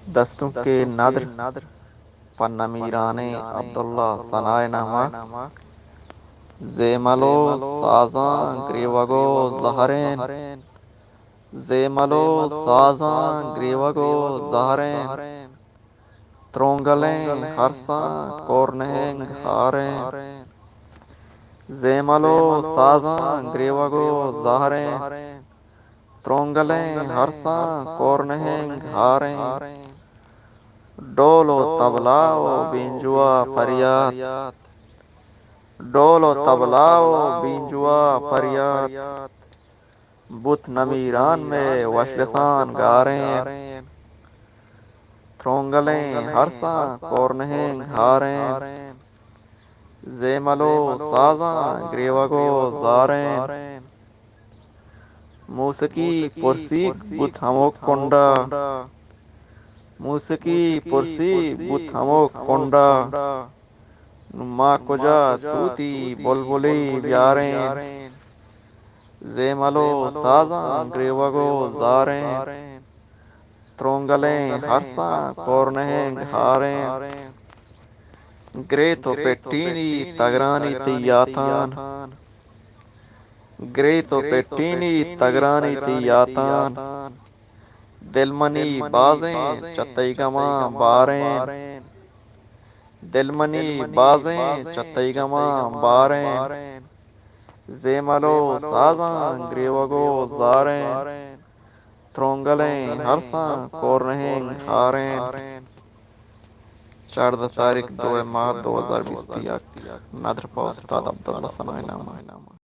دستوں کے نادر پنمیران عبداللہ ثنائے نامہ زیملو سازاں گریوگو زہرین زیملو سازاں گریوگو زہرین ترونگلیں ہرساں کورنہنگ ہارین زیملو سازاں گریوگو زہرین ترونگلیں ہرساں کورنہنگ ہارین ڈول و طبلہ و بینجوا فریات ڈول و طبلہ و بینجوا فریات بت نمیران میں وشلسان گارین ترونگلیں ہرساں کورنہنگ ہارین زیملو سازاں گریوگو زارین موسیقی پرسیگ بت ہموک کنڈا موسیقی پرسیگ بت ہموک کنڈا ما کجا توتی بلبلی بیارین زیملو سازاں گریوگو زارین ترونگلیں ہرساں کورنہنگ ہارین گریتو پیٹینی تگرانی تیاتان گریتو پیٹینی تگرانی تیاتان دلمنی بازیں چتیگماں بارین دلمنی بازیں چتیگماں بارین زیملو سازاں گریوگو زارین ترونگلیں ہرساں کورنہنگ ہارین 14 تاریخ 2 مارچ 2020 نادر پا استاد عبداللہ ثنائے نامہ